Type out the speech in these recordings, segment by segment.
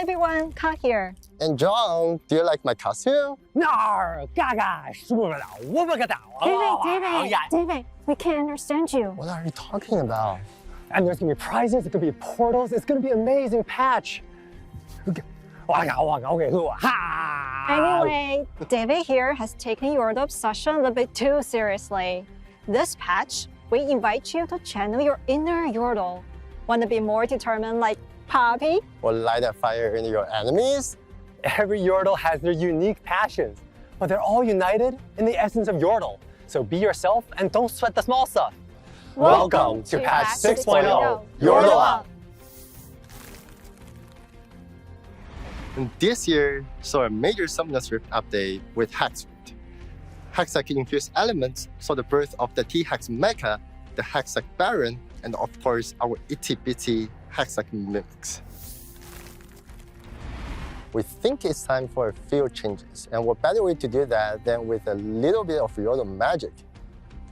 everyone, Ka here. And John, do you like my costume? David, we can't understand you. What are you talking about? And there's gonna be prizes, there's gonna be portals, it's gonna be an amazing patch. Anyway, David here has taken your obsession a little bit too seriously. This patch, we invite you to channel your inner Yordle. Want to be more determined like Poppy? Or light a fire in your enemies? Every Yordle has their unique passions, but they're all united in the essence of Yordle. So be yourself and don't sweat the small stuff. Welcome to patch 6.0, Yordle Up! And this year saw a major Summoner's Rift update with Hex Rift. Hextech-infused elements saw the birth of the T-Hex Mecha, the Hextech Baron, and of course our itty-bitty Hextech Mimics. We think it's time for a few changes, and what better way to do that than with a little bit of Yordle magic.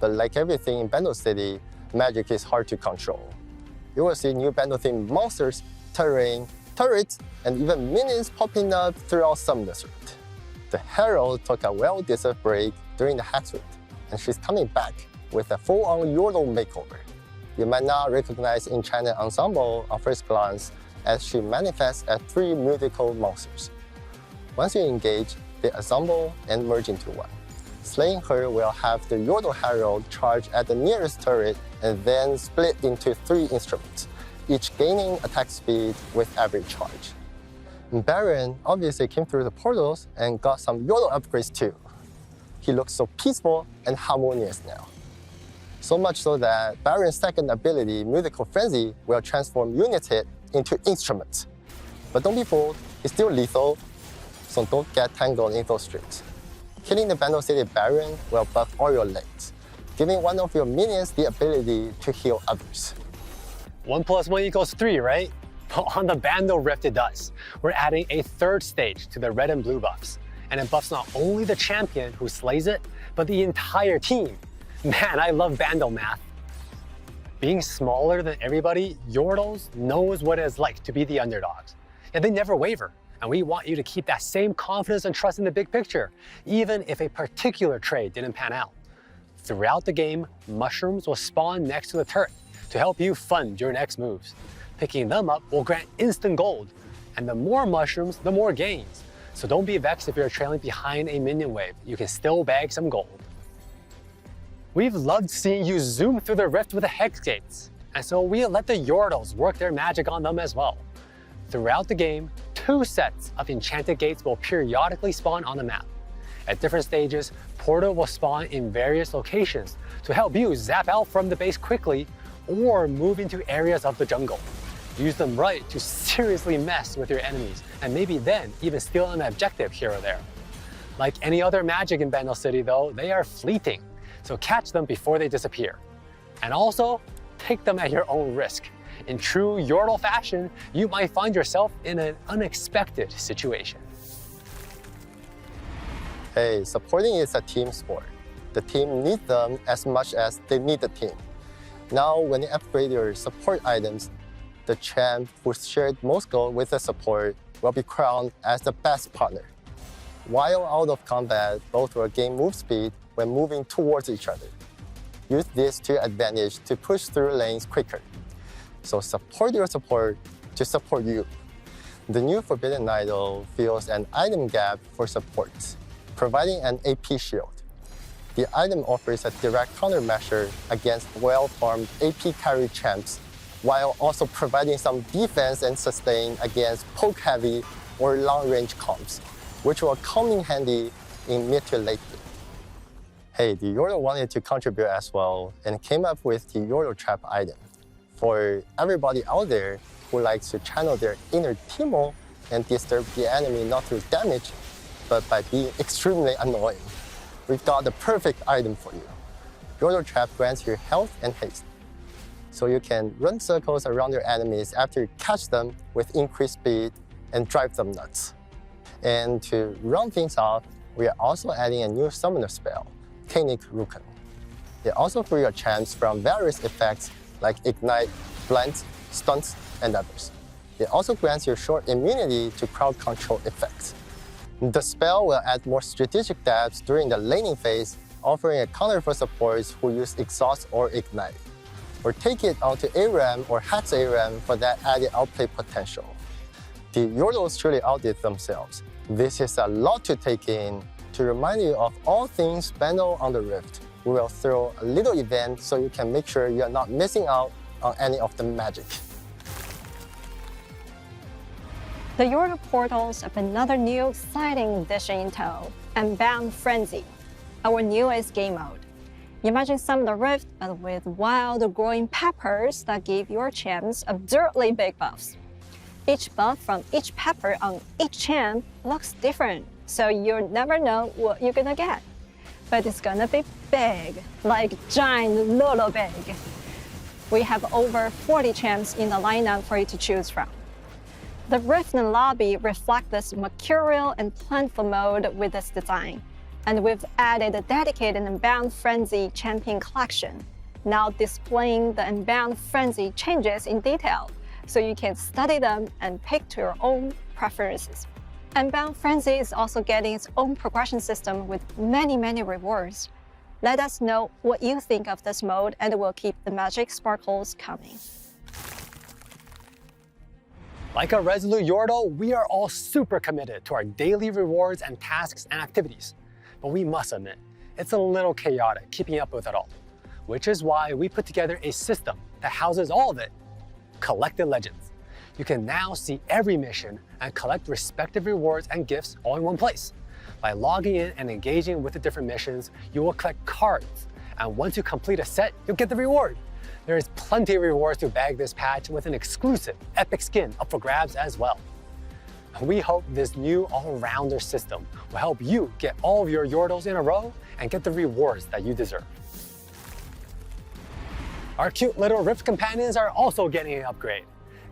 But like everything in Bando City, magic is hard to control. You will see new Bando-themed monsters, terrain, turrets, and even minions popping up throughout Summoner's Rift. The Herald took a well-deserved break during the Hex Rift, and she's coming back with a full-on Yordle makeover. You might not recognize Enchanted Ensemble on first glance, as she manifests as 3 musical monsters. Once you engage, they assemble and merge into one. Slaying her will have the Yordle Herald charge at the nearest turret and then split into 3 instruments, each gaining attack speed with every charge. Baron obviously came through the portals and got some Yordle upgrades too. He looks so peaceful and harmonious now. So much so that Baron's second ability, Musical Frenzy, will transform units hit into instruments. But don't be fooled, it's still lethal, so don't get tangled in those streets. Killing the Bando City Baron will buff all your lanes, giving one of your minions the ability to heal others. 1 + 1 = 3, right? But on the Bando Rift it does. We're adding a 3rd stage to the red and blue buffs. And it buffs not only the champion who slays it, but the entire team. Man, I love Bando math. Being smaller than everybody, Yordles knows what it's like to be the underdogs. And they never waver. And we want you to keep that same confidence and trust in the big picture, even if a particular trade didn't pan out. Throughout the game, mushrooms will spawn next to the turret to help you fund your next moves. Picking them up will grant instant gold. And the more mushrooms, the more gains. So don't be vexed if you're trailing behind a minion wave. You can still bag some gold. We've loved seeing you zoom through the rift with the hex gates, and so we let the Yordles work their magic on them as well. Throughout the game, 2 sets of enchanted gates will periodically spawn on the map. At different stages, portal will spawn in various locations to help you zap out from the base quickly or move into areas of the jungle. Use them right to seriously mess with your enemies, and maybe then even steal an objective here or there. Like any other magic in Bando City though, they are fleeting. So catch them before they disappear. And also, take them at your own risk. In true Yordle fashion, you might find yourself in an unexpected situation. Hey, supporting is a team sport. The team needs them as much as they need the team. Now, when you upgrade your support items, the champ who shared most gold with the support will be crowned as the best partner. While out of combat, both will gain move speed when moving towards each other. Use this to your advantage to push through lanes quicker. So support your support to support you. The new Forbidden Idol fills an item gap for supports, providing an AP shield. The item offers a direct countermeasure against well-farmed AP carry champs, while also providing some defense and sustain against poke-heavy or long-range comps, which will come in handy in mid to late game. Hey, the Yordle wanted to contribute as well and came up with the Yordle Trap item for everybody out there who likes to channel their inner Teemo and disturb the enemy not through damage, but by being extremely annoying. We've got the perfect item for you. Yordle Trap grants you health and haste, so you can run circles around your enemies after you catch them with increased speed and drive them nuts. And to round things off, we are also adding a new summoner spell, Kainik Rukan. It also frees your champs from various effects like Ignite, Blends, Stunts, and others. It also grants you short immunity to crowd control effects. The spell will add more strategic depth during the laning phase, offering a counter for supports who use Exhaust or Ignite. Or take it onto ARAM or Hat's ARAM for that added outplay potential. The Yordles truly outdid themselves. This is a lot to take in. To remind you of all things Bando on the Rift, we will throw a little event so you can make sure you are not missing out on any of the magic. The Yordle portals have another new exciting addition in tow, Unbound Frenzy, our newest game mode. Imagine some of the Rift, but with wild growing peppers that give your champs absurdly big buffs. Each buff from each pepper on each champ looks different, so you'll never know what you're gonna get. But it's gonna be big, like giant little big. We have over 40 champs in the lineup for you to choose from. The Rift and lobby reflect this mercurial and plentiful mode with this design. And we've added a dedicated Unbound Frenzy champion collection, now displaying the Unbound Frenzy changes in detail, so you can study them and pick to your own preferences. Unbound Frenzy is also getting its own progression system with many rewards. Let us know what you think of this mode, and we'll keep the magic sparkles coming. Like a resolute Yordle, we are all super committed to our daily rewards and tasks and activities. But we must admit, it's a little chaotic keeping up with it all, which is why we put together a system that houses all of it. Collected Legends. You can now see every mission and collect respective rewards and gifts all in one place. By logging in and engaging with the different missions, you will collect cards, and once you complete a set, you'll get the reward. There is plenty of rewards to bag this patch with an exclusive epic skin up for grabs as well. We hope this new Allrounder system will help you get all of your Yordles in a row and get the rewards that you deserve. Our cute little Rift companions are also getting an upgrade.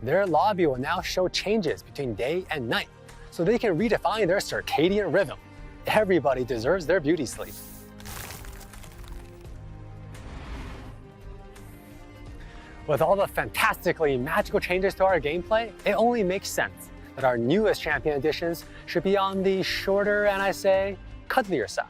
Their lobby will now show changes between day and night, so they can redefine their circadian rhythm. Everybody deserves their beauty sleep. With all the fantastically magical changes to our gameplay, it only makes sense that our newest champion additions should be on the shorter and, I say, cuddlier side.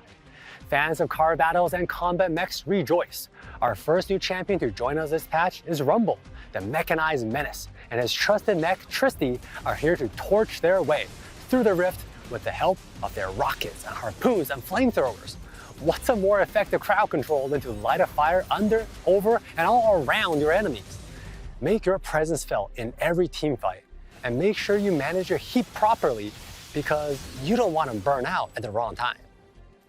Fans of car battles and combat mechs rejoice. Our first new champion to join us this patch is Rumble, the mechanized menace, and his trusted mech Tristy are here to torch their way through the rift with the help of their rockets and harpoons and flamethrowers. What's a more effective crowd control than to light a fire under, over, and all around your enemies? Make your presence felt in every team fight, and make sure you manage your heat properly because you don't want to burn out at the wrong time.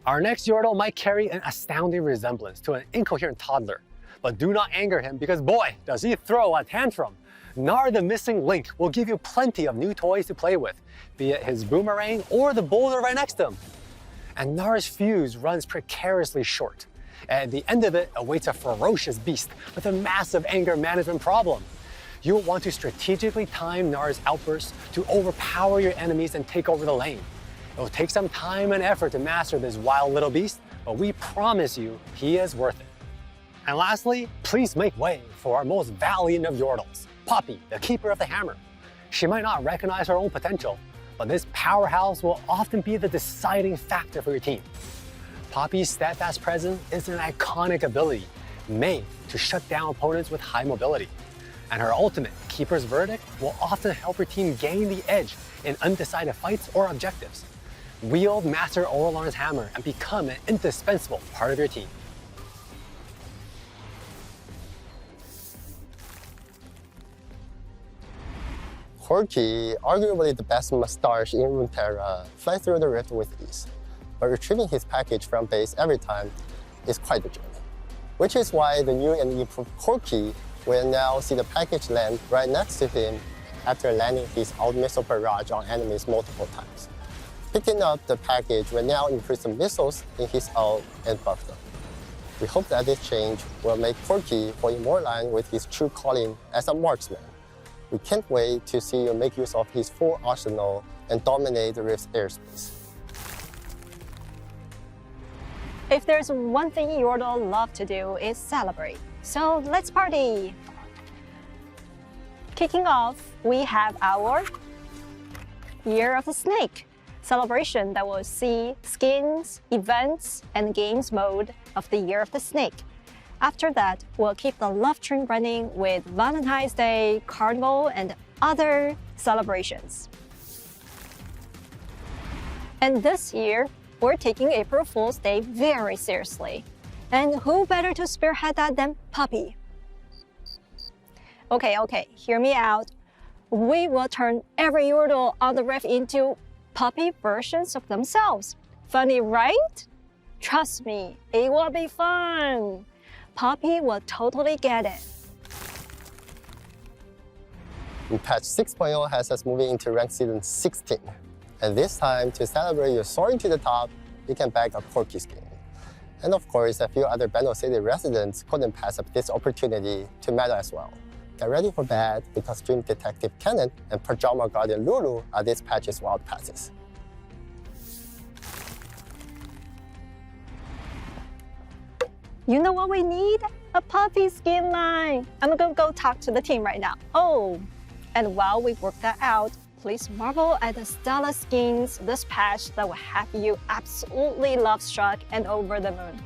Our next Yordle might carry an astounding resemblance to an incoherent toddler, but do not anger him because boy, does he throw a tantrum. Nar the Missing Link will give you plenty of new toys to play with, be it his boomerang or the boulder right next to him. And Nar's fuse runs precariously short. At the end of it awaits a ferocious beast with a massive anger management problem. You'll want to strategically time Nar's outbursts to overpower your enemies and take over the lane. It will take some time and effort to master this wild little beast, but we promise you he is worth it. And lastly, please make way for our most valiant of Yordles, Poppy, the Keeper of the Hammer. She might not recognize her own potential, but this powerhouse will often be the deciding factor for your team. Poppy's steadfast presence is an iconic ability made to shut down opponents with high mobility. And her ultimate, Keeper's Verdict, will often help your team gain the edge in undecided fights or objectives. Wield Master Orlan's hammer and become an indispensable part of your team. Corki, arguably the best mustache in Runeterra, flies through the rift with ease, but retrieving his package from base every time is quite the journey. Which is why the new and improved Corki will now see the package land right next to him after landing his out missile barrage on enemies multiple times. Picking up the package will now increase the missiles in his ult and buff them. We hope that this change will make Corki fall in more line with his true calling as a marksman. We can't wait to see you make use of his full arsenal and dominate the Rift's airspace. If there's one thing Yordle love to do is celebrate. So let's party! Kicking off, we have our Year of the Snake celebration that will see skins, events, and games mode of the Year of the Snake. After that, we'll keep the love train running with Valentine's Day, Carnival, and other celebrations. And this year, we're taking April Fool's Day very seriously. And who better to spearhead that than Puppy? Okay, hear me out. We will turn every Yordle on the Rift into puppy versions of themselves. Funny, right? Trust me, it will be fun. Puppy will totally get it. Patch 6.0 has us moving into rank season 16. And this time, to celebrate your soaring to the top, you can bag a Corky skin. And of course, a few other Bando City residents couldn't pass up this opportunity to medal as well. Get ready for bad, because Dream Detective Kennen and Pajama Guardian Lulu are this patch's wild passes. You know what we need? A puppy skin line. I'm gonna go talk to the team right now. Oh, and while we work that out, please marvel at the stellar skins this patch that will have you absolutely love-struck and over the moon.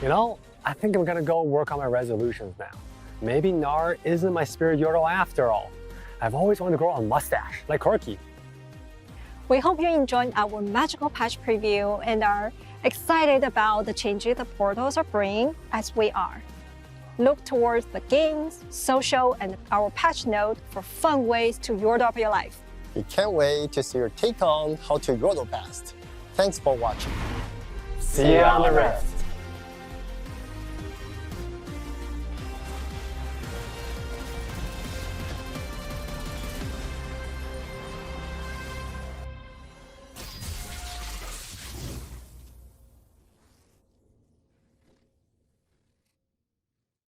You know, I think I'm gonna go work on my resolutions now. Maybe Nar isn't my spirit yordle after all. I've always wanted to grow a mustache, like Corky. We hope you enjoyed our magical patch preview and are excited about the changes the portals are bringing as we are. Look towards the games, social, and our patch note for fun ways to yordle up your life. We can't wait to see your take on how to yordle best. Thanks for watching. See you on the Rift.